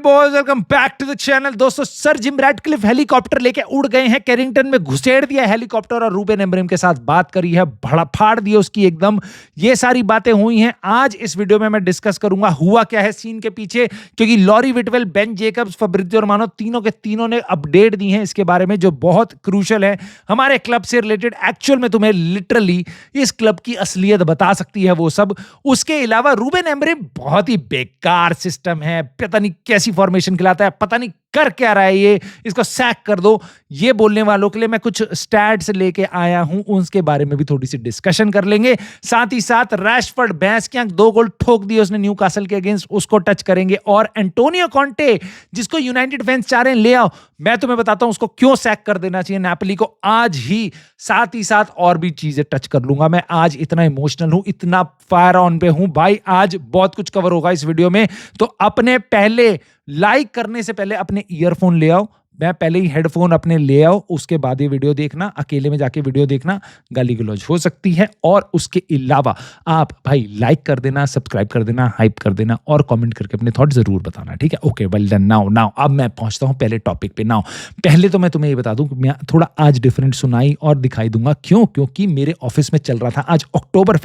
Boys, welcome back to the channel. दोस्तों, sir Jim Ratcliffe helicopter लेके उड़ गए हैं, कैरिंगटन में घुसेड़ दिया हेलीकॉप्टर और रूबेन अमरीम के साथ बात करी है, भड़ा फाड़ दी उसकी एकदम। ये सारी बातें हुई हैं। आज इस वीडियो में मैं डिस्कस करूंगा हुआ क्या है सीन के पीछे, क्योंकि लॉरी विटवेल, बेन जेकब्स, फब्रिज़ियो रोमानो तीनों के तीनों ने अपडेट दी हैं इसके बारे में, जो बहुत क्रूशल है हमारे क्लब से रिलेटेड। एक्चुअल में तुम्हें लिटरली इस क्लब की असलियत बता सकती है वो सब। उसके अलावा रूबेन अमरीम बहुत ही बेकार सिस्टम है, पता नहीं कैसी फॉर्मेशन खिलाता है, पता नहीं कर क्या रहा है ये, इसको सैक कर दो। ये बोलने वालों के लिए मैं कुछ स्टैट्स लेके आया हूं, उसके बारे में भी थोड़ी सी डिस्कशन कर लेंगे। साथ ही साथ रैशफोर्ड, भैंस की आंख, 2 गोल ठोक दिए उसने न्यूकासल के अगेंस्ट, उसको टच करेंगे। और एंटोनियो कॉन्टे, जिसको यूनाइटेड फैंस चाह रहे हैं ले आओ, मैं तुम्हें बताता हूं उसको क्यों सैक कर देना चाहिए नापोली को आज ही। साथ ही साथ और भी चीजें टच कर लूंगा। मैं आज इतना इमोशनल हूं, इतना फायर ऑन पे हूं भाई, आज बहुत कुछ कवर होगा इस वीडियो में। तो अपने पहले लाइक करने से पहले अपने ईयरफोन ले आओ, मैं पहले ही हेडफोन अपने ले आओ, उसके बाद ये वीडियो देखना। अकेले में जाके वीडियो देखना गाली गलौज हो सकती है। और उसके अलावा आप भाई लाइक कर देना, सब्सक्राइब कर देना, हाइप कर देना और कमेंट करके अपने थॉट जरूर बताना, ठीक है? Okay, well done. नाउ अब मैं पहुंचता हूं पहले टॉपिक पे। नाउ पहले तो मैं तुम्हें ये बता दूं कि मैं थोड़ा आज डिफरेंट सुनाई और दिखाई दूंगा। क्योंकि मेरे ऑफिस में चल रहा था आज अक्टूबर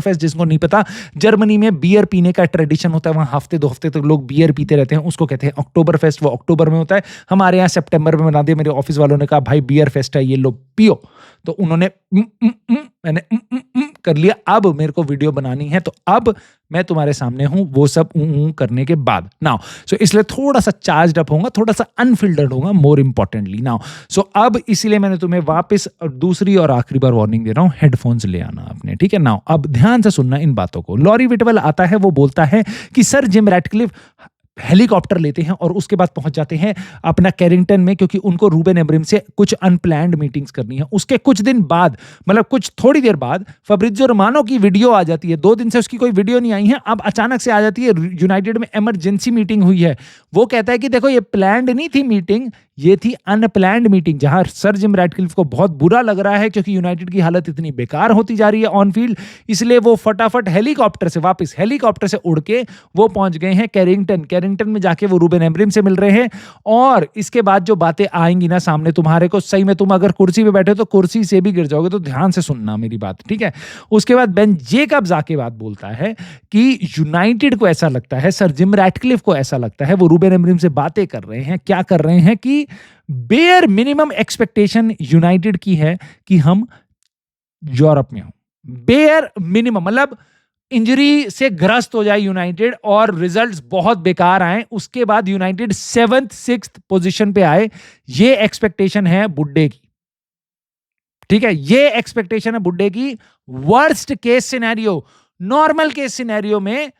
फेस्ट। जिसको नहीं पता, जर्मनी में बियर पीने का ट्रेडिशन होता है, वहां हफ्ते 2 हफ्ते तक लोग बियर पीते रहते हैं, उसको कहते हैं अक्टूबर फेस्ट। वो अक्टूबर में होता है, हमारे सितंबर में बना दिया। मेरे ऑफिस वालों ने कहा भाई बियर फेस्ट है, ये लो पियो, तो उन्होंने मैंने कर लिया। अब मेरे को वीडियो बनानी है, तो अब मैं तुम्हारे सामने हूं वो सब करने के बाद। नाउ सो इसलिए थोड़ा सा चार्ज्ड अप होगा, थोड़ा सा अनफिल्टर्ड होगा, मोर इंपॉर्टेंटली। नाउ सो अब इसलिए मैंने तुम्हें वापस दूसरी और आखिरी बार वार्निंग दे रहा हूं, हेडफोन्स ले आना अपने, ठीक है? नाउ अब ध्यान से सुनना इन बातों को। लॉरी विटवेल आता है, वो बोलता है कि सर जिम रैटक्लिफ हेलीकॉप्टर लेते हैं और उसके बाद पहुंच जाते हैं अपना कैरिंगटन में, क्योंकि उनको रूबेन अमरीम से कुछ अनप्लान्ड मीटिंग्स करनी है। उसके कुछ दिन बाद, मतलब कुछ थोड़ी देर बाद, फब्रिज़ियो रोमानो की वीडियो आ जाती है। 2 दिन से उसकी कोई वीडियो नहीं आई है, अब अचानक से आ जाती है। यूनाइटेड में इमरजेंसी मीटिंग हुई है। वो कहता है कि देखो ये प्लान्ड नहीं थी मीटिंग, ये थी अनप्लान्ड मीटिंग, जहां सर जिम रैटक्लिफ को बहुत बुरा लग रहा है क्योंकि यूनाइटेड की हालत इतनी बेकार होती जा रही है ऑन फील्ड। इसलिए वो फटाफट हेलीकॉप्टर से उड़ के वो पहुंच गए हैं कैरिंगटन में। जाके वो रूबेन अमरीम से मिल रहे हैं। और इसके बाद जो बातें आएंगी ना सामने तुम्हारे को, सही में तुम अगर कुर्सी पे बैठे हो तो कुर्सी से भी गिर जाओगे, तो ध्यान से सुनना मेरी बात, ठीक है? उसके बाद बेन जेकब्स आके बात बोलता है कि यूनाइटेड को ऐसा लगता है, सर जिम रैटक्लिफ को ऐसा लगता है, वो रूबेन अमरीम से बातें कर रहे हैं, क्या कर रहे हैं कि बेयर मिनिमम एक्सपेक्टेशन यूनाइटेड की है कि हम यूरोप में हो। बेयर मिनिमम मतलब इंजरी से ग्रस्त हो जाए यूनाइटेड और रिजल्ट्स बहुत बेकार आए, उसके बाद यूनाइटेड 7th 6th पोजीशन पे आए। ये एक्सपेक्टेशन है बुड्ढे की, ठीक है? ये एक्सपेक्टेशन है बुड्ढे की। Worst case scenario, normal case scenario में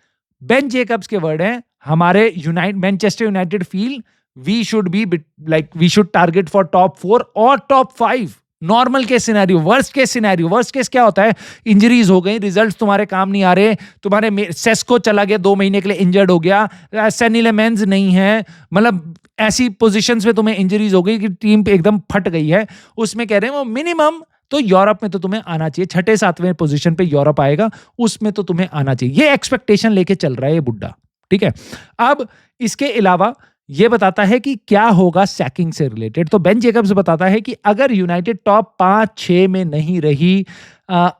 बेन जेकब्स के वर्ड हैं, हमारे Manchester United feel we should target for top 4 और top 5। Normal case scenario. Worst case क्या होता है? इंजरीज हो गई, रिजल्ट्स तुम्हारे काम नहीं आ रहे, तुम्हारे सेस्को चला गया 2 महीने के लिए, इंजर्ड हो गया, सैनी लेमेंस नहीं है, मतलब ऐसी पोजीशंस में तुम्हें इंजरीज हो गई कि टीम एकदम फट गई है। उसमें कह रहे हैं वो मिनिमम तो यूरोप में तो तुम्हें आना चाहिए, 6ठे 7वें पोजीशन पे यूरोप आएगा, उसमें तो तुम्हें आना चाहिए। ये एक्सपेक्टेशन लेके चल रहा है ये बुड्ढा, ठीक है? अब इसके अलावा ये बताता है कि क्या होगा सैकिंग से रिलेटेड। तो बेन जेकब्स बताता है कि अगर यूनाइटेड टॉप 5-6 में नहीं रही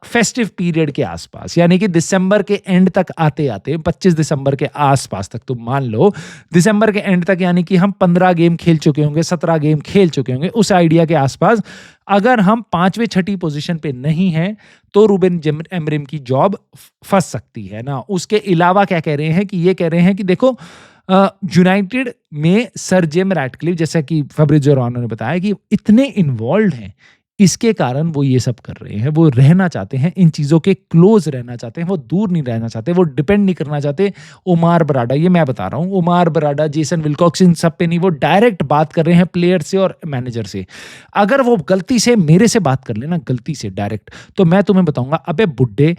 फेस्टिव पीरियड के आसपास, यानी कि दिसंबर के एंड तक आते 25 दिसंबर के आसपास तक, तुम मान लो दिसंबर के एंड तक, यानी कि हम 15 गेम खेल चुके होंगे, 17 गेम खेल चुके होंगे, उस आइडिया के आसपास अगर हम 5वें 6ठी पोजीशन पे नहीं हैं तो रूबेन अमरीम की जॉब फंस सकती है ना। उसके अलावा क्या कह रहे हैं कि ये कह रहे हैं कि देखो यूनाइटेड में सर जिम रैटक्लिफ, जैसा कि फब्रिज़ियो रोमानो ने बताया, कि इतने इन्वॉल्व हैं, इसके कारण वो ये सब कर रहे हैं। वो रहना चाहते हैं, इन चीज़ों के क्लोज रहना चाहते हैं, वो दूर नहीं रहना चाहते, वो डिपेंड नहीं करना चाहते। ओमार बराडा, ये मैं बता रहा हूँ, ओमार बराडा, जेसन विल्कॉक्स, इन सब पे नहीं, वो डायरेक्ट बात कर रहे हैं प्लेयर से और मैनेजर से। अगर वो गलती से मेरे से बात कर लेना, गलती से डायरेक्ट, तो मैं तुम्हें बताऊंगा अबे बुड्ढे,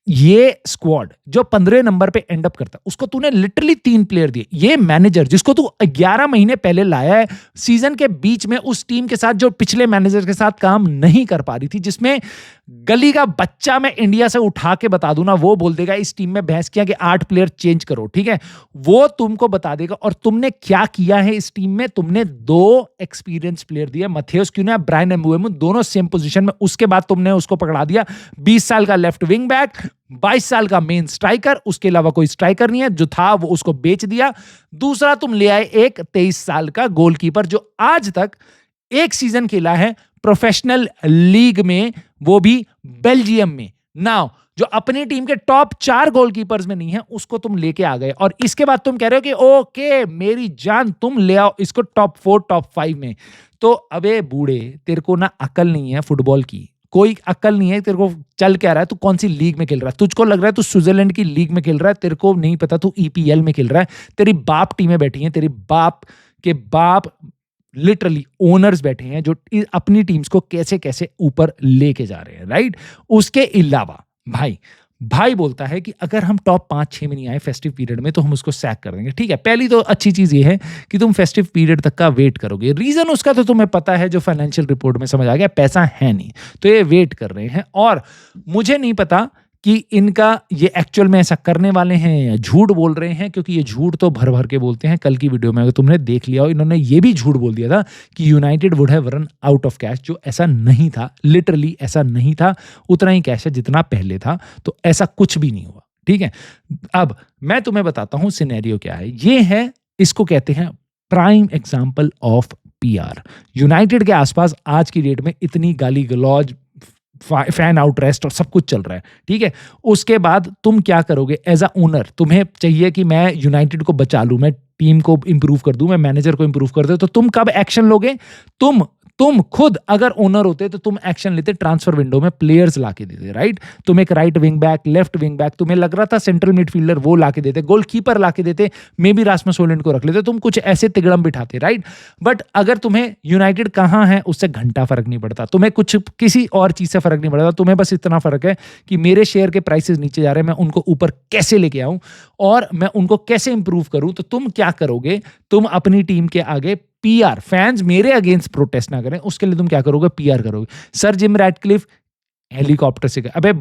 ये स्क्वाड जो 15 नंबर पे एंड अप करता है, उसको तूने लिटरली 3 प्लेयर दिए। ये मैनेजर जिसको तू 11 महीने पहले लाया है, सीजन के बीच में उस टीम के साथ जो पिछले मैनेजर के साथ काम नहीं कर पा रही थी, जिसमें गली का बच्चा मैं इंडिया से उठा के बता दूं ना, वो बोल देगा इस टीम में भैंस किया कि 8 प्लेयर चेंज करो, ठीक है, वो तुमको बता देगा। और तुमने क्या किया है इस टीम में, तुमने 2 एक्सपीरियंस प्लेयर दिए, मथेउस क्यूना, ब्रायन एम्बुएमो, दोनों सेम पोजीशन में। उसके बाद तुमने उसको पकड़ा दिया 20 साल का लेफ्ट विंग बैक, 22 साल का मेन स्ट्राइकर, उसके अलावा कोई स्ट्राइकर नहीं है, जो था वो उसको बेच दिया। दूसरा तुम ले आए एक 23 साल का गोलकीपर जो आज तक एक सीजन खेला है प्रोफेशनल लीग में, वो भी बेल्जियम में। नाउ जो अपनी टीम के टॉप 4 गोलकीपर्स में नहीं है, उसको तुम लेके आ गए, और इसके बाद तुम कह रहे हो कि ओके मेरी जान तुम ले आओ इसको टॉप 4 टॉप 5 में। तो अबे बूढ़े, तेरे को ना अकल नहीं है फुटबॉल की, कोई अकल नहीं है तेरे को। चल क्या रहा है, तू कौन सी लीग में खेल रहा है? तुझको लग रहा है तू स्विट्जरलैंड की लीग में खेल रहा है, तेरे को नहीं पता तू ईपीएल में खेल रहा है। तेरी बाप टीमें बैठी हैं, तेरी बाप के बाप लिटरली ओनर्स बैठे हैं जो अपनी टीम्स को कैसे कैसे ऊपर लेके जा रहे हैं, राइट। उसके अलावा भाई बोलता है कि अगर हम टॉप 5-6 में नहीं आए फेस्टिव पीरियड में तो हम उसको सैक कर देंगे। ठीक है, पहली तो अच्छी चीज ये है कि तुम फेस्टिव पीरियड तक का वेट करोगे। रीजन उसका तो तुम्हें पता है, जो फाइनेंशियल रिपोर्ट में समझ आ गया, पैसा है नहीं, तो ये वेट कर रहे हैं। और मुझे नहीं पता कि इनका ये एक्चुअल में ऐसा करने वाले हैं या झूठ बोल रहे हैं, क्योंकि ये झूठ तो भर भर के बोलते हैं। कल की वीडियो में अगर तुमने देख लिया हो, इन्होंने ये भी झूठ बोल दिया था कि United would have run out of cash, जो ऐसा नहीं था, लिटरली ऐसा नहीं था। उतना ही कैश है जितना पहले था, तो ऐसा कुछ भी नहीं हुआ। ठीक है, अब मैं तुम्हें बताता हूं सिनेरियो क्या है। ये है, इसको कहते हैं prime example of PR. United के आसपास आज की डेट में इतनी गाली गलौज, फैन आउटरेस्ट और सब कुछ चल रहा है, ठीक है। उसके बाद तुम क्या करोगे एज अ ओनर? तुम्हें चाहिए कि मैं यूनाइटेड को बचा लूं, मैं टीम को इंप्रूव कर दूं, मैं मैनेजर को इंप्रूव कर दूं, तो तुम कब एक्शन लोगे? तुम खुद अगर ओनर होते तो तुम एक्शन लेते, ट्रांसफर विंडो में प्लेयर्स लाके देते, राइट। तुम एक right wing back, left wing back, तुम्हें लग रहा था सेंट्रल मिडफील्डर, वो लाके देते, गोलकीपर लाके देते, मे बी रास्मस होलैंड को रख लेते, तुम कुछ ऐसे तिगड़म बिठाते, राइट। बट अगर तुम्हें यूनाइटेड कहां है उससे घंटा फर्क नहीं पड़ता, तुम्हें कुछ किसी और चीज से फर्क नहीं पड़ता, तुम्हें बस इतना फर्क है कि मेरे शेयर के प्राइसेस नीचे जा रहे हैं, मैं उनको ऊपर कैसे लेके आऊं और मैं उनको कैसे इंप्रूव करूं। तो तुम क्या करोगे? तुम अपनी टीम के आगे पीआर, फैंस मेरे अगेंस्ट प्रोटेस्ट ना करें, उसके लिए तुम क्या करोगे? पीआर करोगे। सर जिम रैटक्लिफ हेलीकॉप्टर से गए, अबे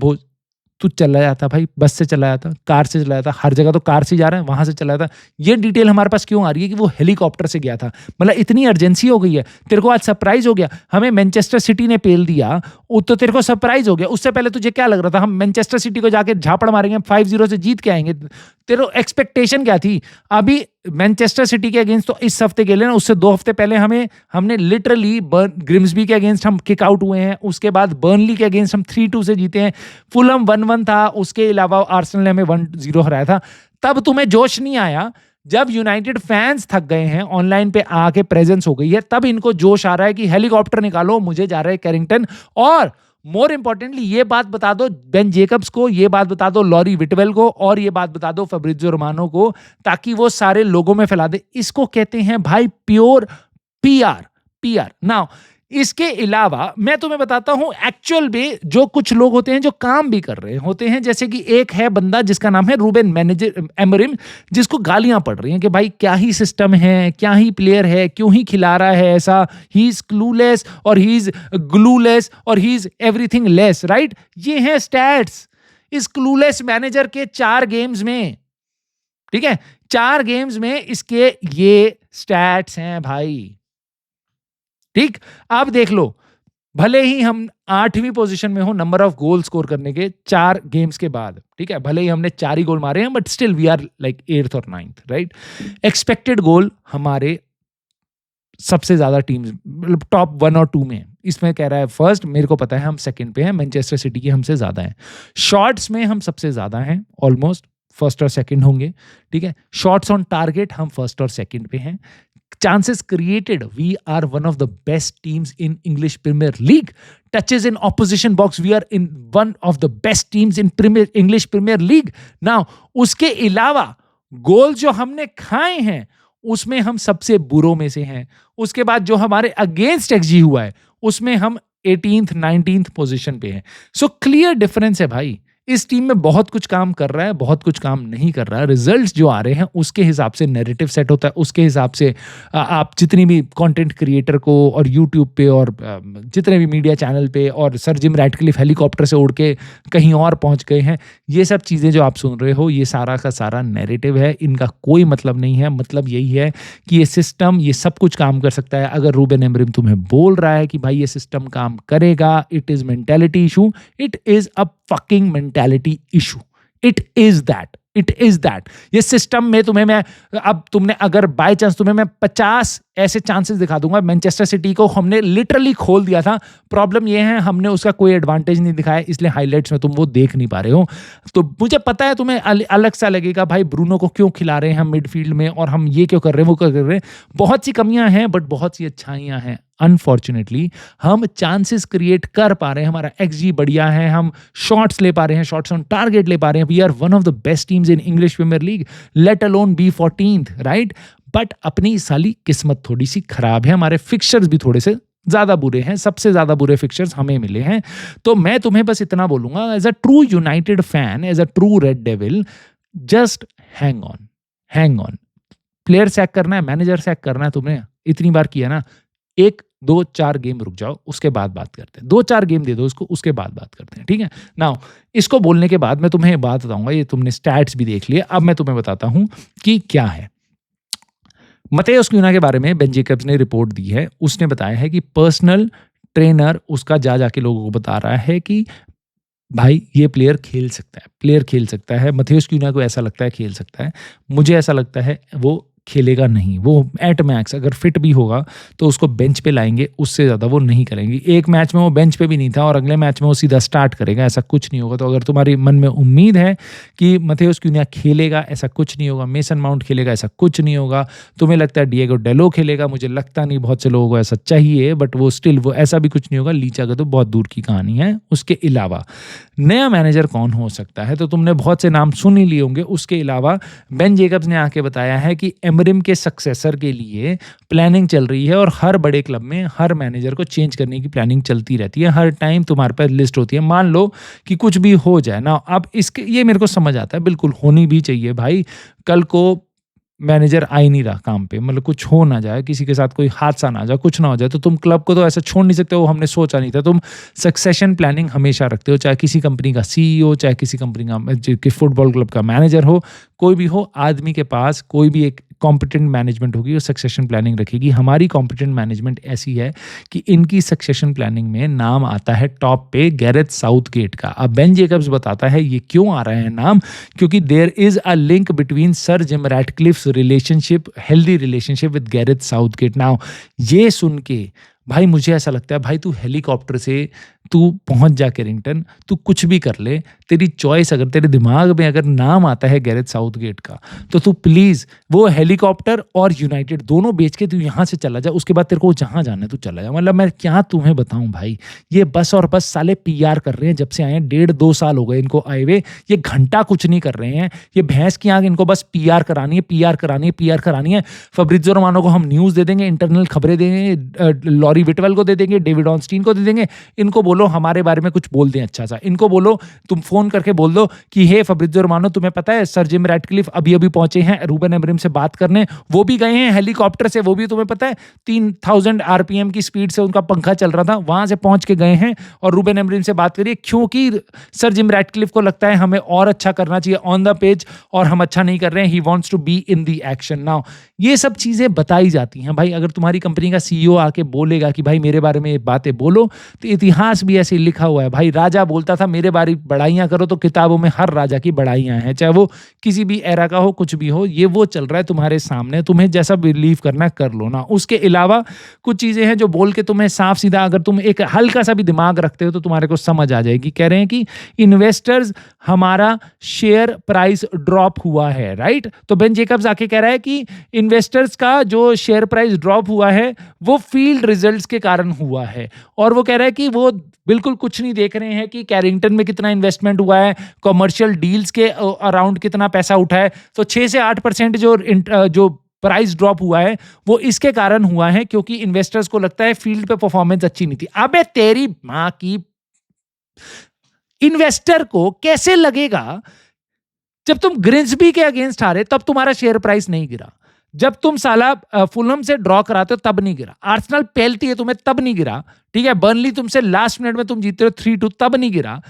तू चला जाता भाई, बस से चला जाता, कार से चला जाता, हर जगह तो कार से जा रहे हैं, वहां से चला जाता। ये डिटेल हमारे पास क्यों आ रही है कि वो हेलीकॉप्टर से गया था? मतलब इतनी अर्जेंसी हो गई है, तेरे को आज सरप्राइज हो गया, हमें मैनचेस्टर सिटी ने पेल दिया, तो तेरे को सरप्राइज हो गया। उससे पहले तुझे क्या लग रहा था? हम मैनचेस्टर सिटी को जाके झापड़ मारेंगे, 5-0 से जीत के आएंगे। तेरे एक्सपेक्टेशन क्या थी? अभी मैनचेस्टर सिटी के अगेंस्ट तो इस हफ्ते खेले ना, उससे 2 हफ्ते पहले हमने लिटरली ग्रिम्सबी के अगेंस्ट हम किक आउट हुए हैं, उसके बाद बर्नली के अगेंस्ट हम 3-2 से जीते हैं, फुलहम 1-1 था, उसके अलावा आर्सेनल ने हमें 1-0 हराया था। तब तुम्हें जोश नहीं आया। जब यूनाइटेड फैंस थक गए हैं, ऑनलाइन पे आके प्रेजेंस हो गई है, तब इनको जोश आ रहा है कि हेलीकॉप्टर निकालो, मुझे जा रहा है कैरिंगटन। और मोर इंपॉर्टेंटली ये बात बता दो बेन जेकब्स को, ये बात बता दो लॉरी विटवेल को, और ये बात बता दो फैब्रिज़ियो रोमानो को, ताकि वो सारे लोगों में फैला दे। इसको कहते हैं भाई प्योर पीआर। नाउ इसके अलावा मैं तुम्हें बताता हूं एक्चुअल में जो कुछ लोग होते हैं जो काम भी कर रहे होते हैं, जैसे कि एक है बंदा जिसका नाम है रूबेन एमोरिम, जिसको गालियां पड़ रही हैं कि भाई क्या ही सिस्टम है, क्या ही प्लेयर है, क्यों ही खिला रहा है ऐसा, ही इज क्लूलेस और ही इज ग्लूलेस और he is everything less, right. ये है स्टैट्स इस क्लूलेस मैनेजर के 4 गेम्स में, ठीक है, 4 गेम्स में इसके ये स्टैट्स हैं भाई, ठीक। आप देख लो, भले ही हम 8वीं पोजीशन में हो नंबर ऑफ गोल स्कोर करने के 4 गेम्स के बाद, ठीक है, भले ही हमने 4 ही गोल मारे हैं, but still we are like 8th और 9th, राइट। एक्सपेक्टेड गोल हमारे सबसे ज्यादा टीम्स मतलब टॉप 1 और 2 में, इसमें कह रहा है फर्स्ट, मेरे को पता है हम सेकंड पे हैं, मैनचेस्टर सिटी के हमसे ज्यादा हैं। शॉट्स में हम सबसे ज्यादा हैं, ऑलमोस्ट फर्स्ट और सेकंड होंगे, ठीक है। शॉट्स ऑन टारगेट हम फर्स्ट और सेकंड पे हैं। Chances created, we are one of the best teams in English Premier League. Touches in opposition box, we are in one of the best teams in English Premier League. Now, उसके अलावा गोल जो हमने खाए हैं उसमें हम सबसे बुरों में से हैं। उसके बाद जो हमारे अगेंस्ट एक्सजी हुआ है उसमें हम 18th 19th पोजीशन पे हैं। सो क्लियर डिफरेंस है भाई। इस टीम में बहुत कुछ काम कर रहा है, बहुत कुछ काम नहीं कर रहा है। रिजल्ट्स जो आ रहे हैं उसके हिसाब से नैरेटिव सेट होता है, उसके हिसाब से आप जितनी भी कंटेंट क्रिएटर को और यूट्यूब पे और जितने भी मीडिया चैनल पे और सर जिम रैटक्लिफ हेलीकॉप्टर से उड़ के कहीं और पहुंच गए हैं, ये सब चीज़ें जो आप सुन रहे हो ये सारा का सारा नैरेटिव है, इनका कोई मतलब नहीं है। मतलब यही है कि ये सिस्टम ये सब कुछ काम कर सकता है। अगर रूबेन अमोरिम तुम्हें बोल रहा है कि भाई ये सिस्टम काम करेगा, it is mentality issue, it is a fucking mentality issue, it is that, it is that. ये सिस्टम में तुम्हें मैं अब तुमने अगर बाय चांस तुम्हें मैं 50 ऐसे चांसेस दिखा दूंगा, मैनचेस्टर सिटी को हमने लिटरली खोल दिया था। प्रॉब्लम ये है हमने उसका कोई एडवांटेज नहीं दिखाया, इसलिए हाइलाइट्स में तुम वो देख नहीं पा रहे हो। तो मुझे पता है तुम्हें अलग सा लगेगा भाई ब्रूनो को क्यों खिला रहे हैं हम मिडफील्ड में, और हम ये क्यों कर रहे हैं वो क्यों कर रहे हैं। बहुत सी कमियां हैं बट बहुत सी अच्छाइयां हैं। अनफॉर्चुनेटली हम चांसेस क्रिएट कर पा रहे हैं, हमारा एक्सजी बढ़िया है, हम शॉट्स ले पा रहे हैं, शॉट्स ऑन टारगेट ले पा रहे हैं। We are one of the best teams in English Premier League, let alone be 14th, right. But अपनी साली किस्मत थोड़ी सी खराब है, हमारे फिक्सचर्स भी थोड़े से ज्यादा बुरे हैं, सबसे ज्यादा बुरे फिक्सचर्स हमें मिले हैं। तो मैं तुम्हें बस इतना बोलूंगा, as a true United fan, as a true red devil, just hang on, hang on. Player sack करना है, मैनेजर सैक करना है, तुमने इतनी बार किया ना, 1, 2, 4 गेम रुक जाओ, उसके बाद बात करते हैं। 2-4 गेम दे दो उसको, उसके बाद बात करते हैं, ठीक है। नाउ इसको बोलने के बाद मैं तुम्हें बात बताऊंगा, ये तुमने स्टैट्स भी देख लिए, अब मैं तुम्हें बताता हूं कि क्या है। मतेउस क्यूना के बारे में बेन जेकब्स ने रिपोर्ट दी है, उसने बताया है कि पर्सनल ट्रेनर उसका जा जाके लोगों को बता रहा है कि भाई ये प्लेयर खेल सकता है, प्लेयर खेल सकता है। मथेउस क्यूना को ऐसा लगता है खेल सकता है, मुझे ऐसा लगता है वो खेलेगा नहीं। वो एट मैक्स अगर फिट भी होगा तो उसको बेंच पे लाएंगे, उससे ज़्यादा वो नहीं करेंगे। एक मैच में वो बेंच पे भी नहीं था और अगले मैच में वो सीधा स्टार्ट करेगा, ऐसा कुछ नहीं होगा। तो अगर तुम्हारे मन में उम्मीद है कि मथेउस क्यूना खेलेगा, ऐसा कुछ नहीं होगा। मेसन माउंट खेलेगा, ऐसा कुछ नहीं होगा। तुम्हें लगता है डिएगो डेलो खेलेगा, मुझे लगता नहीं, बहुत से लोगों को ऐसा चाहिए, बट वो स्टिल वो ऐसा भी कुछ नहीं होगा। लीचा का तो बहुत दूर की कहानी है। उसके अलावा नया मैनेजर कौन हो सकता है, तो तुमने बहुत से नाम सुन ही लिए होंगे। उसके अलावा बेन जेकब्स ने आके बताया है कि एमरिम के सक्सेसर के लिए प्लानिंग चल रही है, और हर बड़े क्लब में हर मैनेजर को चेंज करने की प्लानिंग चलती रहती है। हर टाइम तुम्हारे पास लिस्ट होती है। मान लो कि कुछ भी हो जाए ना, अब इसके ये मेरे को समझ आता है, बिल्कुल होनी भी चाहिए भाई। कल को मैनेजर आ ही नहीं रहा काम पे, मतलब कुछ हो ना जाए, किसी के साथ कोई हादसा ना आ जाए, कुछ ना हो जाए, तो तुम क्लब को तो ऐसा छोड़ नहीं सकते हो। हमने सोचा नहीं था। तुम सक्सेशन प्लानिंग हमेशा रखते हो, चाहे किसी कंपनी का सीईओ, चाहे किसी कंपनी का फुटबॉल क्लब का मैनेजर हो, कोई भी हो, आदमी के पास कोई भी एक कॉम्पिटेंट मैनेजमेंट होगी और सक्सेशन प्लानिंग रखेगी। हमारी कॉम्पिटेंट मैनेजमेंट ऐसी है कि इनकी सक्सेशन प्लानिंग में नाम आता है टॉप पे गैरेथ साउथगेट का। अब बेन जेकब्स बताता है ये क्यों आ रहा है नाम, क्योंकि there is a link between sir Jim Ratcliffe's relationship, healthy relationship with Gareth Southgate. Now ये सुन के भाई मुझे ऐसा लगता है भाई तू हेलीकॉप्टर से तू पहुंच जा कैरिंगटन, तू कुछ भी कर ले, तेरी चॉइस, अगर तेरे दिमाग में अगर नाम आता है गैरेथ साउथगेट का, तो तू प्लीज वो हेलीकॉप्टर और यूनाइटेड दोनों बेच के तू यहाँ से चला जा। उसके बाद तेरे को जहाँ जाना है तू चला जा। मतलब मैं क्या तुम्हें बताऊं भाई, ये बस और बस साले पीआर कर रहे हैं जब से आए हैं। 1.5-2 साल हो गए इनको आए हुए, ये घंटा कुछ नहीं कर रहे हैं। ये भैंस की आंख, इनको बस पीआर करानी है, पीआर करानी है, पीआर करानी है। फब्रिज़ियो रोमानो को हम न्यूज दे देंगे, इंटरनल खबरें देंगे, लॉरी विटवेल को दे देंगे, डेविड ऑनस्टीन को दे देंगे। इनको बोलो हमारे बारे में कुछ बोल दें अच्छा सा। इनको बोलो, तुम फोन करके बोल दो कि हे फब्रिज़ियो रोमानो, तुम्हें पता है सर जिम रैटक्लिफ अभी अभी पहुंचे हैं रूबेन अमोरिम से बात करने, वो भी गए हैं हेलीकॉप्टर से, वो भी तुम्हें पता है 3000 आरपीएम की स्पीड से उनका पंखा चल रहा था, वहां से पहुंच के गए हैं और रूबेन अमोरिम से बात करिए, क्योंकि सर जिम रैटक्लिफ को लगता है हमें और अच्छा करना चाहिए ऑन द पेज, और हम अच्छा नहीं कर रहे हैं। He wants to be in the action now. ये सब चीजें बताई जाती हैं भाई। अगर तुम्हारी कंपनी का सीईओ आके बोलेगा कि भाई मेरे बारे में ये बातें बोलो, तो इतिहास भी ऐसे लिखा हुआ है भाई। राजा बोलता था मेरे बारे बड़ाइयां करो, तो किताबों में हर राजा की बड़ाइयां हैं, चाहे वो किसी भी एरा का हो, कुछ भी हो। ये वो चल रहा है तुम्हारे सामने, तुम्हें जैसा बिलीव करना कर लो ना। उसके अलावा कुछ चीजें हैं जो बोल के तुम्हें साफ सीधा, अगर तुम एक हल्का सा भी दिमाग रखते हो तो तुम्हारे को समझ आ जाएगी। कह रहे हैं कि इन्वेस्टर्स, हमारा शेयर प्राइस ड्रॉप हुआ है, राइट। तो बेन जेकब्स आके कह रहा है कि इन्वेस्टर्स का जो शेयर प्राइस ड्रॉप हुआ है वो फील्ड रिजल्ट्स के कारण हुआ है, और वो कह रहा है कि वो बिल्कुल कुछ नहीं देख रहे हैं कि कैरिंगटन में कितना इन्वेस्टमेंट हुआ है, कमर्शियल डील्स के अराउंड कितना पैसा उठा है। तो 6 से 8% जो प्राइस ड्रॉप हुआ है वो इसके कारण हुआ है क्योंकि इन्वेस्टर्स को लगता है फील्ड पे परफॉर्मेंस अच्छी नहीं थी। अबे तेरी माँ की, इन्वेस्टर को कैसे लगेगा जब तुम ग्रिम्सबी के अगेंस्ट हारे तब तुम्हारा शेयर प्राइस नहीं गिरा, जब तुम साला फुलहम से ड्रॉ कराते हो तब नहीं गिरा, आर्सेनल पेलती है तुम्हें तब नहीं गिरा, ठीक है, बर्नली तुमसे लास्ट मिनट में तुम जीते हो 3-2 तब नहीं गिरा,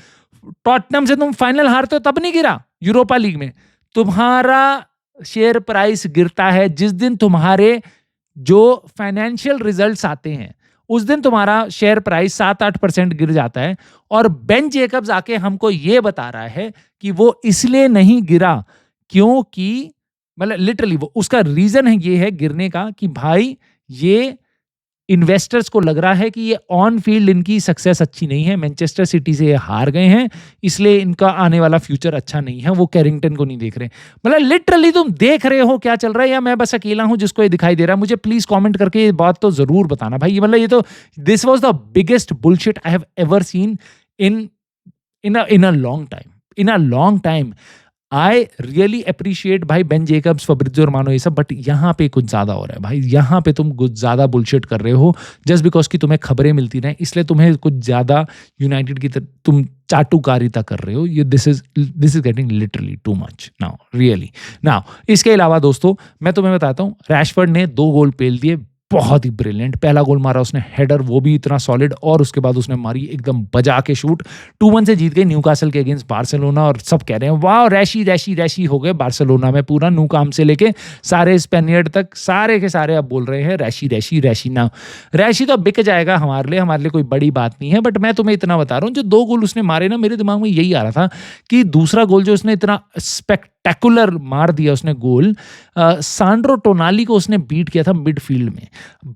टॉटनम से तुम फाइनल हारते हो तब नहीं गिरा यूरोपा लीग में। तुम्हारा शेयर प्राइस गिरता है जिस दिन तुम्हारे जो फाइनेंशियल रिजल्ट्स आते हैं उस दिन तुम्हारा शेयर प्राइस 7-8% गिर जाता है। और बेन जेकब्स आके हमको ये बता रहा है कि वो इसलिए नहीं गिरा क्योंकि मतलब लिटरली वो उसका रीजन है, ये है गिरने का कि भाई ये इन्वेस्टर्स को लग रहा है कि ये ऑन फील्ड इनकी सक्सेस अच्छी नहीं है, मैनचेस्टर सिटी से ये हार गए हैं, इसलिए इनका आने वाला फ्यूचर अच्छा नहीं है, वो कैरिंगटन को नहीं देख रहे। मतलब लिटरली तुम देख रहे हो क्या चल रहा है या मैं बस अकेला हूं जिसको ये दिखाई दे रहा है? मुझे प्लीज कमेंट करके ये बात तो जरूर बताना भाई। मतलब ये तो this was the biggest bullshit I have ever seen in a long time. I really appreciate भाई बेन जेकब्स, फब्रिज़ियो रोमानो ये सब, बट यहाँ पे कुछ ज्यादा हो रहा है भाई। यहाँ पे तुम कुछ ज्यादा बुलशिट कर रहे हो जस्ट बिकॉज कि तुम्हें खबरें मिलती रहे, इसलिए तुम्हें कुछ ज्यादा यूनाइटेड की तुम चाटुकारिता कर रहे हो। ये this is getting literally too much now, really now. इसके अलावा दोस्तों मैं तुम्हें बताता हूँ, रैशफोर्ड ने 2 गोल पेल दिए, बहुत ही ब्रिलियंट। पहला गोल मारा उसने हेडर, वो भी इतना सॉलिड, और उसके बाद उसने मारी एकदम बजा के शूट। 2-1 से जीत गए न्यूकासल के अगेंस्ट बार्सिलोना, और सब कह रहे हैं वाह रैशी रैशी रैशी हो गए बार्सिलोना में। पूरा न्यू काम से लेके सारे स्पेनियर्ड तक सारे के सारे अब बोल रहे हैं रैशी रैशी रैशी। ना रैशी तो बिक जाएगा हमारे लिए कोई बड़ी बात नहीं है, बट मैं तुम्हें इतना बता रहा हूँ जो 2 गोल उसने मारे ना, मेरे दिमाग में यही आ रहा था कि दूसरा गोल जो उसने इतना स्पेक्टेकुलर मार दिया उसने गोल, सांड्रो टोनाली को उसने बीट किया था मिडफील्ड में।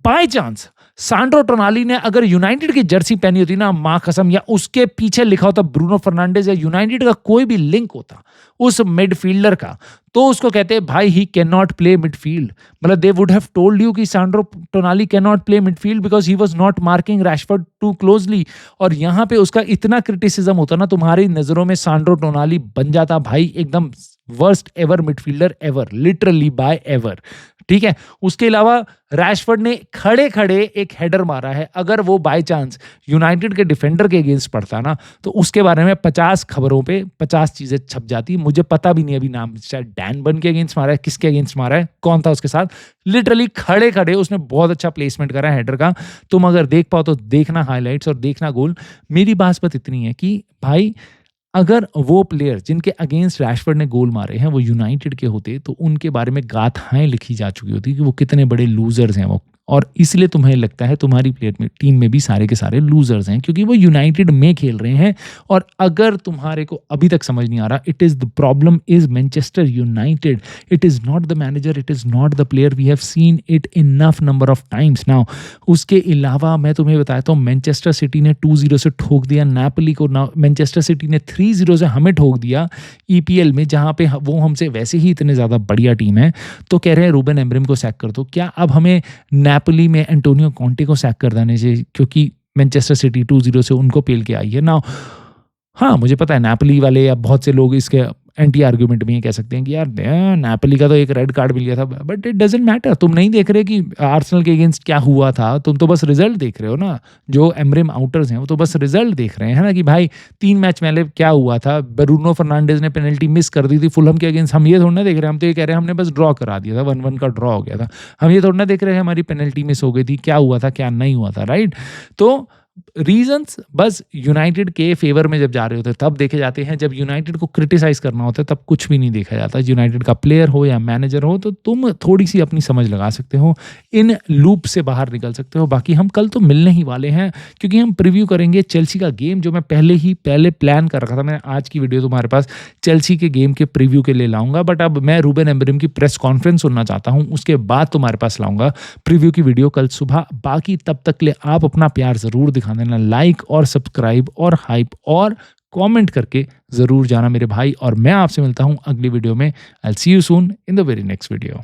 बाय चांस सांड्रो टोनाली ने अगर यूनाइटेड की जर्सी पहनी होती ना, मां कसम, या उसके पीछे लिखा होता ब्रूनो फर्नांडिस या यूनाइटेड का कोई भी लिंक होता उस मिडफील्डर का, तो उसको कहते हैं भाई he can not play midfield. मतलब they would have told you कि Sandro Tonali can not play midfield because he was not marking Rashford too closely. और यहाँ पे उसका इतना क्रिटिसिज्म होता ना, तुम्हारी नजरों में सांड्रो टोनाली बन जाता भाई एकदम worst ever midfielder ever, literally by ever, ठीक है। उसके अलावा रैशफोर्ड ने खड़े खड़े एक हेडर मारा है, अगर वो बाय चांस यूनाइटेड के डिफेंडर के अगेंस्ट पड़ता ना तो उसके बारे में 50 खबरों पे 50 चीजें छप जाती। मुझे पता भी नहीं अभी नाम, शायद डैन बर्न के अगेंस्ट मारा है, किसके अगेंस्ट मारा है, कौन था उसके साथ। लिटरली खड़े खड़े उसने बहुत अच्छा प्लेसमेंट करा हेडर का। तुम अगर देख पाओ तो देखना हाईलाइट्स और देखना गोल। मेरी बात इतनी है कि भाई अगर वो प्लेयर जिनके अगेंस्ट रैशफोर्ड ने गोल मारे हैं वो यूनाइटेड के होते तो उनके बारे में गाथाएं लिखी जा चुकी होती कि वो कितने बड़े लूजर्स हैं वो, और इसलिए तुम्हें लगता है तुम्हारी प्लेयर में टीम में भी सारे के सारे लूजर्स हैं क्योंकि वो यूनाइटेड में खेल रहे हैं। और अगर तुम्हारे को अभी तक समझ नहीं आ रहा, it is the problem is Manchester United, it is not the manager, it is not the player. We have seen it enough number of times now. उसके अलावा मैं तुम्हें बताता हूँ, मैनचेस्टर सिटी ने 2-0 से ठोक दिया नेपोली को, मैनचेस्टर सिटी ने 3-0 से हमें ठोक दिया ईपीएल में, जहां पे वो हमसे वैसे ही इतने ज्यादा बढ़िया टीम है। तो कह रहे हैं रूबेन एमरिम को सैक कर दो। क्या अब हमें नेपोली में एंटोनियो कॉन्टे को सैक कर देने से, क्योंकि मैनचेस्टर सिटी 2-0 से उनको पेल के आई है ना? हाँ मुझे पता है नेपोली वाले या बहुत से लोग इसके एंटी आर्ग्यूमेंट में ये कह सकते हैं कि यार नेपोली का तो एक रेड कार्ड मिल गया था, बट इट डजंट मैटर। तुम नहीं देख रहे कि आर्सेनल के अगेंस्ट क्या हुआ था, तुम तो बस रिजल्ट देख रहे हो ना। जो एमरिम आउटर्स हैं वो तो बस रिजल्ट देख रहे हैं ना कि भाई 3 मैच पहले क्या हुआ था, ब्रूनो फर्नांडिस ने पेनल्टी मिस कर दी थी फुलहम के अगेंस्ट। हम ये थोड़ा ना देख रहे हैं, हम तो ये कह रहे हैं हमने बस ड्रॉ करा दिया था, 1-1 का ड्रॉ हो गया था। हम ये थोड़ा ना देख रहे हैं हमारी पेनल्टी मिस हो गई थी, क्या हुआ था क्या नहीं हुआ था, राइट। तो रीजंस बस यूनाइटेड के फेवर में जब जा रहे होते तब देखे जाते हैं, जब यूनाइटेड को क्रिटिसाइज करना होता है तब कुछ भी नहीं देखा जाता। यूनाइटेड का प्लेयर हो या मैनेजर हो तो तुम थोड़ी सी अपनी समझ लगा सकते हो, इन लूप से बाहर निकल सकते हो। बाकी हम कल तो मिलने ही वाले हैं क्योंकि हम प्रीव्यू करेंगे चेल्सी का गेम, जो मैं पहले प्लान कर रखा था। मैंने आज की वीडियो तुम्हारे पास चेल्सी के गेम के प्रीव्यू के लिए लाऊंगा, बट अब मैं रूबेन एमरिम की प्रेस कॉन्फ्रेंस सुनना चाहता हूं, उसके बाद तुम्हारे पास लाऊंगा प्रीव्यू की वीडियो कल सुबह। बाकी तब तक के लिए आप अपना प्यार जरूर दिखा देना, लाइक और सब्सक्राइब और हाइप और कमेंट करके जरूर जाना मेरे भाई। और मैं आपसे मिलता हूं अगली वीडियो में। I will see you soon in the very next video.